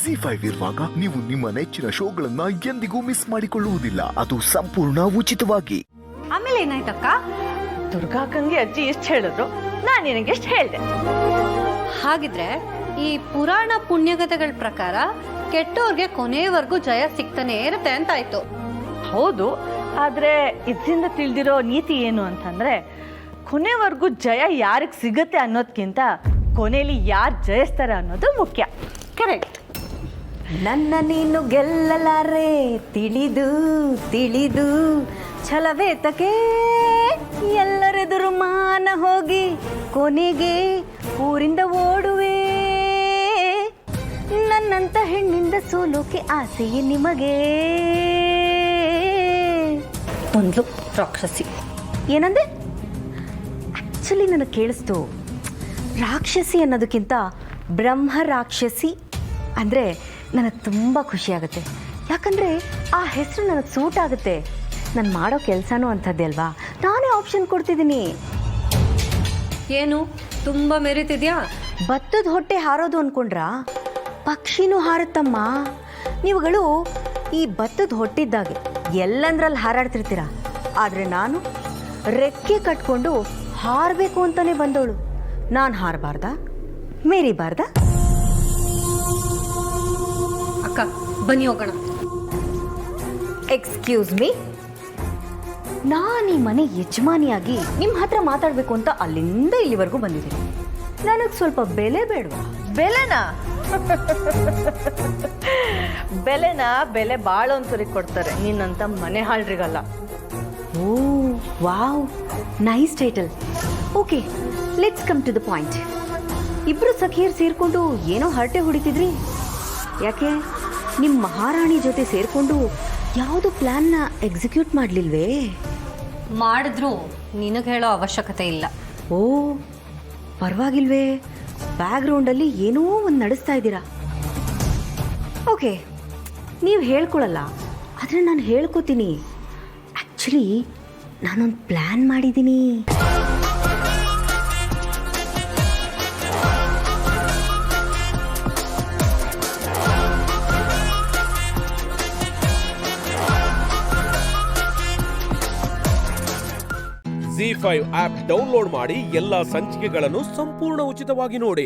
ಜಿ5 ಇರುವಾಗ ನೀವು ನಿಮ್ಮ ನೆಚ್ಚಿನ ಶೋಗಳನ್ನ ಎಂದಿಗೂ ಮಿಸ್ ಮಾಡಿಕೊಳ್ಳುವುದಿಲ್ಲ. ಅದು ಸಂಪೂರ್ಣ ಉಚಿತವಾಗಿ. ಆಮೇಲೆ ಏನಾಯ್ತಕ್ಕ? ದುರ್ಗಾಕಂಗೆ ಅಜ್ಜಿ ಎಷ್ಟು ಹೇಳಿದ್ರು, ನಾನು ನಿನಗೆ ಎಷ್ಟು ಹೇಳಿದೆ. ಹಾಗಿದ್ರೆ ಈ ಪುರಾಣ ಪುಣ್ಯಗತೆಗಳ ಪ್ರಕಾರ ಕೆಟ್ಟೋರ್ಗೆ ಕೊನೆಯವರೆಗೂ ಜಯ ಸಿಗ್ತಾನೆ ಇರುತ್ತೆ ಅಂತ ಆಯ್ತು. ಹೌದು, ಆದ್ರೆ ಇದರಿಂದ ತಿಳಿದಿರೋ ನೀತಿ ಏನು ಅಂತಂದ್ರೆ, ಕೊನೆವರೆಗೂ ಜಯ ಯಾರಿಗೆ ಸಿಗತ್ತೆ ಅನ್ನೋದ್ಕಿಂತ ಕೊನೆಯಲ್ಲಿ ಯಾರು ಜಯಿಸ್ತಾರೆ ಅನ್ನೋದು ಮುಖ್ಯ. ಕರೆಕ್ಟ್. ನನ್ನ ನೀನು ಗೆಲ್ಲಲಾರೆ ತಿಳಿದು ತಿಳಿದು ಛಲವೇತಕ್ಕೆ ಎಲ್ಲರೆದುರು ಮಾನ ಹೋಗಿ ಕೊನೆಗೆ ಊರಿಂದ ಓಡುವೆ. ನನ್ನಂತ ಹೆಣ್ಣಿಂದ ಸೋಲೋಕೆ ಆಸೆಯೇ ನಿಮಗೆ. ಒಂದು ರಾಕ್ಷಸಿ. ಏನಂದೆ? ಆಕ್ಚುಲಿ ನನಗೆ ಕೇಳಿಸ್ತು. ರಾಕ್ಷಸಿ ಅನ್ನೋದಕ್ಕಿಂತ ಬ್ರಹ್ಮ ರಾಕ್ಷಸಿ ಅಂದರೆ ನನಗೆ ತುಂಬ ಖುಷಿಯಾಗುತ್ತೆ. ಯಾಕಂದರೆ ಆ ಹೆಸರು ನನಗೆ ಸೂಟ್ ಆಗುತ್ತೆ. ನಾನು ಮಾಡೋ ಕೆಲಸನೂ ಅಂಥದ್ದೇ ಅಲ್ವಾ, ನಾನೇ ಆಪ್ಷನ್ ಕೊಡ್ತಿದ್ದೀನಿ. ಏನು ತುಂಬ ಮೆರಿತಿದ್ಯಾ? ಭತ್ತದ ಹೊಟ್ಟೆ ಹಾರೋದು ಅಂದ್ಕೊಂಡ್ರಾ? ಪಕ್ಷಿನೂ ಹಾರುತ್ತಮ್ಮ. ನೀವುಗಳು ಈ ಭತ್ತದ ಹೊಟ್ಟಿದ್ದಾಗೆ ಎಲ್ಲಂದ್ರಲ್ಲಿ ಹಾರಾಡ್ತಿರ್ತೀರ. ಆದರೆ ನಾನು ರೆಕ್ಕೆ ಕಟ್ಕೊಂಡು ಹಾರಬೇಕು ಅಂತಲೇ ಬಂದವಳು. ನಾನು ಹಾರಬಾರ್ದಾ? ಮೇರಿಬಾರ್ದಾ? ಅಕ್ಕ ಬನ್ನಿ ಹೋಗೋಣ. ಎಕ್ಸ್ಕ್ಯೂಸ್ ಮೀ, ನಾನು ಈ ಮನೆ ಯಜಮಾನಿಯಾಗಿ ನಿಮ್ಮ ಹತ್ರ ಮಾತಾಡಬೇಕು ಅಂತ ಅಲ್ಲಿಂದ ಇಲ್ಲಿವರೆಗೂ ಬಂದಿದ್ದೀನಿ. ನನಗೆ ಸ್ವಲ್ಪ ಬೆಲೆ ಬೇಡವಾ? ಬೆಲೆನಾ? ಬೆಲೆ ಬಾಳೋಂತರಿಗೆ ಕೊಡ್ತಾರೆ, ನಿನ್ನಂತ ಮನೆ ಹಾಳ್ರಿಗಲ್ಲ. Oh wow, nice title. Okay, let's come to the point. ಇಬ್ರು ಸಖಿಯರು ಸೇರ್ಕೊಂಡು ಏನೋ ಹರಟೆ ಹೊಡಿತಿದ್ರಿ. ಯಾಕೆ ನಿಮ್ಮ ಮಹಾರಾಣಿ ಜೊತೆ ಸೇರ್ಕೊಂಡು ಯಾವುದು ಪ್ಲಾನ್ನ ಎಕ್ಸಿಕ್ಯೂಟ್ ಮಾಡಲಿಲ್ವೇ? ಮಾಡಿದ್ರು ನಿನಗೆ ಹೇಳೋ ಅವಶ್ಯಕತೆ ಇಲ್ಲ. ಓ ಪರವಾಗಿಲ್ವೇ, ಬ್ಯಾಕ್ಗ್ರೌಂಡಲ್ಲಿ ಏನೋ ಒಂದು ನಡೆಸ್ತಾ ಇದ್ದೀರಾ. ಓಕೆ, ನೀವು ಹೇಳ್ಕೊಳಲ್ಲ, ಆದರೆ ನಾನು ಹೇಳ್ಕೊತೀನಿ. ಆ್ಯಕ್ಚುಲಿ ನಾನೊಂದು ಪ್ಲ್ಯಾನ್ ಮಾಡಿದ್ದೀನಿ. ಜಿ5 ಆಪ್ ಡೌನ್ಲೋಡ್ ಮಾಡಿ ಎಲ್ಲಾ ಸಂಚಿಕೆಗಳನ್ನು ಸಂಪೂರ್ಣ ಉಚಿತವಾಗಿ ನೋಡಿ.